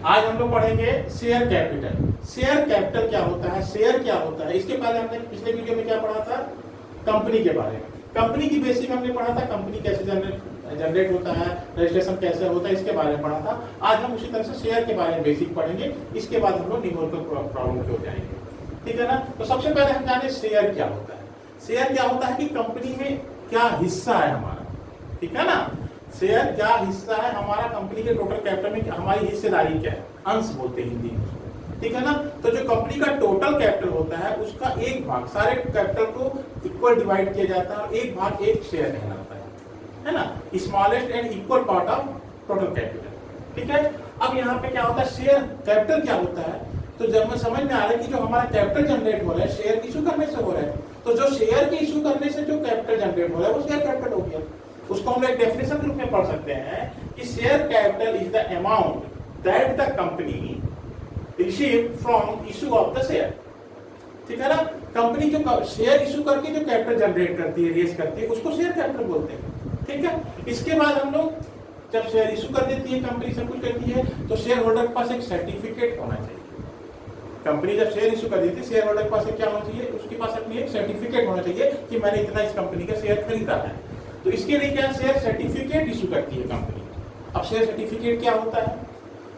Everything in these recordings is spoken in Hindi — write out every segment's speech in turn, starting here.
आज हम लोग पढ़ेंगे शेयर कैपिटल। शेयर कैपिटल क्या होता है, शेयर क्या होता है। इसके पहले हमने पिछले वीडियो में क्या पढ़ा था, कंपनी के बारे में। कंपनी की बेसिक हमने पढ़ा था, कंपनी कैसे जनरेट होता है, रजिस्ट्रेशन कैसे होता है, इसके बारे में पढ़ा था। आज हम उसी तरह से शेयर के बारे में बेसिक पढ़ेंगे, इसके बाद हम लोग न्यूमेरिकल प्रॉब्लम की ओर जाएंगे, ठीक है ना। तो सबसे पहले हम जाने शेयर क्या होता है। शेयर क्या होता है कि कंपनी में क्या हिस्सा है हमारा, ठीक है ना। शेयर क्या हिस्सा है हमारा कंपनी के टोटल कैपिटल में, हमारी हिस्सेदारी क्या है, अंश बोलते हैं हिंदी में, ठीक है ना। तो जो कंपनी का टोटल कैपिटल होता है उसका एक भाग, सारे कैपिटल को इक्वल डिवाइड किया जाता है और एक भाग एक शेयर कहलाता है ना। Smallest and equal part of total capital, ठीक है। अब यहाँ पे क्या होता है, शेयर कैपिटल क्या होता है, तो जब मैं समझ में आ रहा है कि जो हमारा कैपिटल जनरेट हो रहा है शेयर इशू करने से हो रहा है, तो जो शेयर के इशू करने से जो कैपिटल जनरेट हो रहा है वो शेयर कैपिटल हो गया। उसको हम एक डेफिनेशन के रूप में पढ़ सकते हैं कि share capital is the amount that the company receive from issue of the share, ठीक है ना। कंपनी जो शेयर इशू करके जो कैपिटल जनरेट करती है, रेज करती है, उसको शेयर कैपिटल बोलते हैं, ठीक है। इसके बाद हम लोग जब शेयर इशू कर देती है कंपनी, सब कुछ करती है, तो शेयर होल्डर के पास एक सर्टिफिकेट होना चाहिए। कंपनी जब शेयर इशू कर देती है, शेयर होल्डर के पास क्या होना चाहिए, उसके पास अपनी एक सर्टिफिकेट होना चाहिए कि मैंने इतना इस कंपनी का शेयर खरीदा है। तो इसके लिए क्या शेयर सर्टिफिकेट इशू करती है कंपनी। अब शेयर सर्टिफिकेट क्या होता है,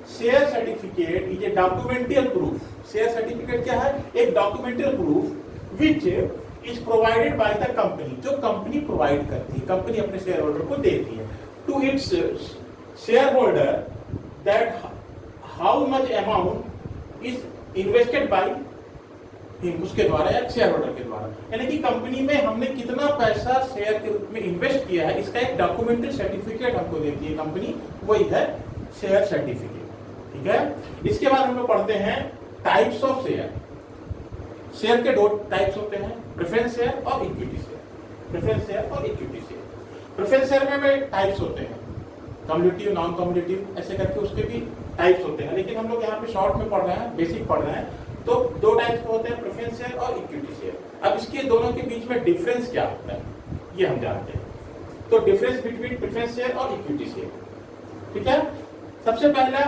share certificate is a documental proof. Share certificate क्या है, एक documental proof which is provided by the company, जो कंपनी प्रोवाइड करती है, कंपनी अपने शेयर होल्डर को देती है to its share holder that how much amount is invested by him, उसके द्वारा या शेयर होल्डर के द्वारा, यानी कि कंपनी में हमने कितना पैसा शेयर के रूप में इन्वेस्ट किया है, इसका एक डॉक्यूमेंटरी सर्टिफिकेट हमको देती है कंपनी, वही है शेयर सर्टिफिकेट, ठीक है। इसके बाद हम लोग पढ़ते हैं टाइप्स ऑफ शेयर। शेयर के दो टाइप्स होते हैं, प्रेफरेंस शेयर और इक्विटी शेयर। प्रेफरेंस शेयर और इक्विटी शेयर, प्रेफरेंस शेयर में टाइप्स होते हैं, कम्युलेटिव, नॉन कम्युलेटिव, ऐसे करके उसके भी टाइप्स होते हैं, लेकिन हम लोग यहाँ पे शॉर्ट में पढ़ रहे हैं, बेसिक पढ़ रहे हैं। तो दो टाइप्स के होते हैं, प्रेफरेंस शेयर और इक्विटी शेयर। अब इसके दोनों के बीच में डिफरेंस क्या होता है ये हम जानते हैं। तो डिफरेंस बिटवीन प्रेफरेंस शेयर और इक्विटी शेयर, ठीक है। सबसे पहला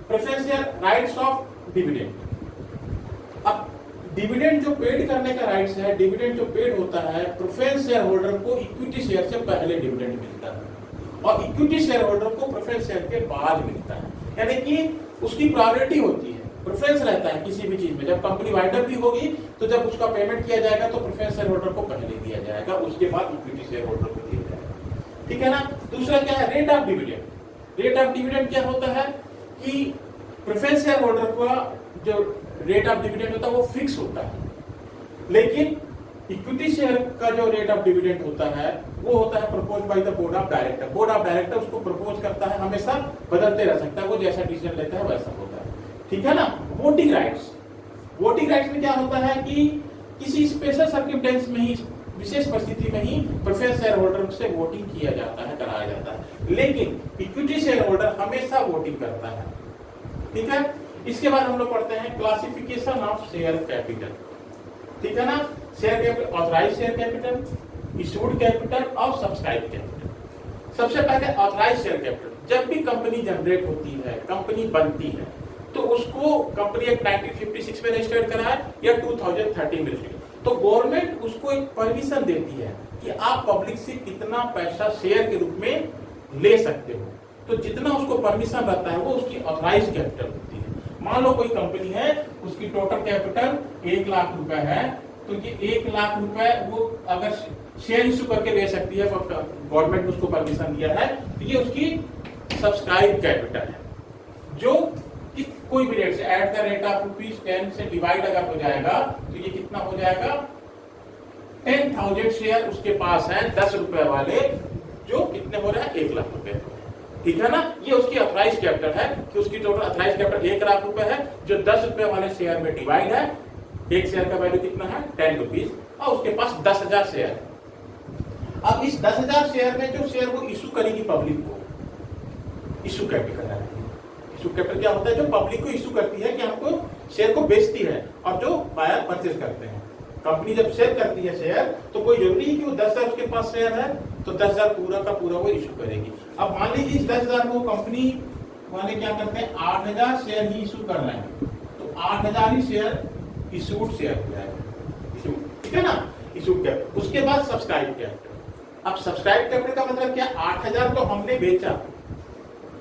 preference share, rights of dividend. अब डिविडेंड जो पेड करने का राइट्स है, डिविडेंड जो पेड होता है, प्रेफरेंस शेयर होल्डर को इक्विटी शेयर से पहले डिविडेंड मिलता है और इक्विटी शेयर होल्डर को प्रेफरेंस शेयर के बाद मिलता है, यानी कि उसकी प्रायोरिटी होती है, प्रेफरेंस रहता है किसी भी चीज में। जब कंपनी वाइंड अप भी होगी तो जब उसका पेमेंट किया जाएगा तो प्रेफरेंस शेयर होल्डर को पहले दिया जाएगा, उसके बाद इक्विटी शेयर होल्डर को दिया जाएगा, ठीक है ना। दूसरा क्या है, rate of dividend. Rate of dividend क्या होता है कि प्रेफरेंस शेयर होल्डर का जो रेट ऑफ डिविडेंड होता है वो फिक्स होता है, लेकिन इक्विटी शेयर का जो रेट ऑफ डिविडेंड होता है वो होता है propose by the board of director. Board of director उसको प्रपोज करता है, हमेशा बदलते रह सकता है, वो जैसा डिसीजन लेता है वैसा होता है, ठीक है ना। वोटिंग राइट्स, वोटिंग राइट्स में क्या होता है कि किसी स्पेशल सर्कमस्टेंस में ही, विशेष परिस्थिति में ही प्रेफरेंस शेयर होल्डर से वोटिंग किया जाता है, कराया जाता है, लेकिन इक्विटी शेयर होल्डर हमेशा वोटिंग करता है, ठीक है। इसके बाद हम लोग पढ़ते हैं क्लासिफिकेशन ऑफ शेयर कैपिटल, ठीक है ना। Share capital, authorised share capital, issued capital और सब्सक्राइब कैपिटल। सबसे पहले ऑथराइज्ड शेयर कैपिटल। जब भी कंपनी जनरेट होती है, कंपनी बनती है, तो उसको कंपनी एक 1956 में रजिस्टर्ड करा है या 2013 में रजिस्टर्ड, तो गवर्नमेंट उसको एक परमिशन देती है कि आप पब्लिक से कितना पैसा शेयर के रूप में ले सकते हो। तो जितना उसको परमिशन रहता है वो उसकी ऑथराइज्ड कैपिटल होती है। मान लो कोई कंपनी है, उसकी टोटल कैपिटल 1 लाख रुपए है, तो ये 1 लाख रुपए वो अगर शेयर इशू करके ले सकती है, गवर्नमेंट ने उसको परमिशन दिया है, तो ये उसकी सब्सक्राइब कैपिटल है, जो कि कोई भी रेट से एट द रेट ऑफ ₹10 से डिवाइड अगर हो जाएगा तो ये कितना हो जाएगा, 10,000 शेयर उसके पास है 10 रुपए वाले, जो कितने हो रहे हैं, 1 लाख रुपए, ठीक है ना। ये उसकी ऑथराइज्ड कैपिटल है कि उसकी टोटल ऑथराइज्ड कैपिटल 1 लाख रुपए है, जो 10 रुपए वाले शेयर में डिवाइड है। एक शेयर का वैल्यू कितना है, 10 रुपीज, और उसके पास 10,000 शेयर है। अब इस 10,000 शेयर में जो शेयर वो इशू करेगी पब्लिक को, इशू कैपिटल है। इशू कैपिटल क्या होता है, जो पब्लिक को इशू करती है कि हमको शेयर को बेचती है, और जो बायर परचेज करते हैं। कंपनी जब शेयर करती है शेयर, तो कोई जरूरी है कि वो 10,000 उसके पास शेयर है, तो 10,000 पूरा का पूरा वो इशू करेगी। अब मान लीजिए इस 10,000 को कंपनी वाले क्या करते हैं 8000 शेयर ही इशू कर रहे हैं, तो 8000 ही शेयर इशूड शेयर हो जाएगा, इशू, ठीक है ना, इशू कैपिटल। उसके बाद सब्सक्राइब कैपिटल। अब सब्सक्राइब कैपिटल का मतलब क्या, 8000 तो हमने बेचा,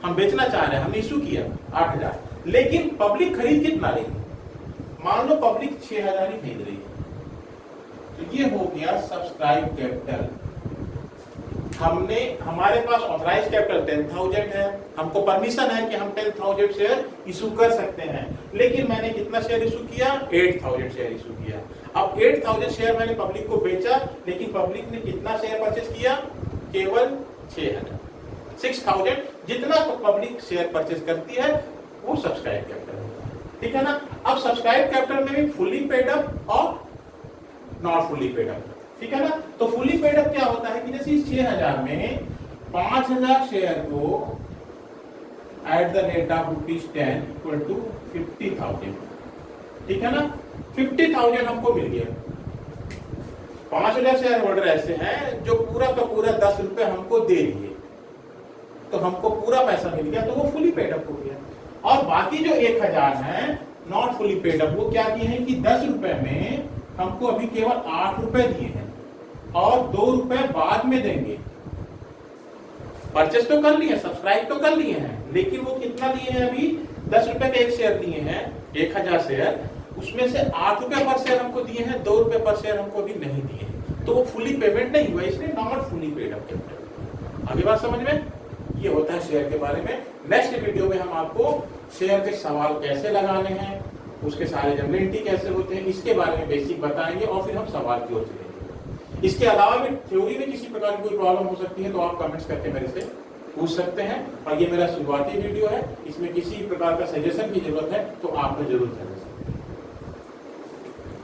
हम बेचना चाह रहे हैं, हमने इशू किया 8000, लेकिन पब्लिक खरीद कितना रही, मान लो पब्लिक 6000 ही खरीद रही है, तो ये हो गया सब्सक्राइब कैपिटल। हमने, हमारे पास ऑथराइज कैपिटल 10,000 है, हमको परमिशन है कि हम 10,000 शेयर इशू कर सकते हैं, लेकिन मैंने कितना शेयर इशू किया, 8,000 शेयर इशू किया। अब 8,000 शेयर मैंने पब्लिक को बेचा, लेकिन पब्लिक ने कितना शेयर परचेज किया, केवल 6,000, जितना तो पब्लिक शेयर परचेज करती है वो सब्सक्राइब कैपिटल होता है, ठीक है ना। अब सब्सक्राइब कैपिटल में भी फुली पेड अप और नॉट फुली पेड अप, ठीक है ना। तो फुली पेड अप क्या होता है कि जैसे इस 6,000 में 5,000 शेयर को at the rate of ₹10 equal to 50,000, ठीक है ना, 50,000 हमको मिल गया। 5,000 शेयर होल्डर ऐसे हैं जो पूरा का पूरा 10 रुपए हमको दे दिए, तो हमको पूरा पैसा मिल गया, तो वो फुली पेड अप हो गया। और बाकी जो 1,000 है नॉट फुली पेड अप, वो क्या किए हैं कि 10 रुपए में हमको अभी केवल 8 रुपए दिए हैं और 2 रुपए बाद में देंगे। परचेस तो कर लिए, सब्सक्राइब तो कर लिए हैं, लेकिन वो कितना दिए हैं, अभी 10 रुपए का एक शेयर दिए हैं, 1,000 शेयर, उसमें से 8 रुपए पर शेयर हमको दिए हैं, 2 रुपए पर शेयर हमको अभी नहीं दिए हैं, तो वो फुली पेमेंट नहीं हुआ, इसलिए not fully paid up capital. आगे बात समझ में, ये होता है शेयर के बारे में। नेक्स्ट वीडियो में हम आपको शेयर के सवाल कैसे लगाने हैं, उसके सारे जनरल एंट्री कैसे होते हैं, इसके बारे में बेसिक बताएंगे, और फिर हम सवाल की ओर चलेंगे। इसके अलावा भी थ्योरी में किसी प्रकार की कोई प्रॉब्लम हो सकती है तो आप कमेंट्स करके मेरे से पूछ सकते हैं। और ये मेरा शुरुआती वीडियो है, इसमें किसी प्रकार का सजेशन की जरूरत है तो आप में जरूर सजेशन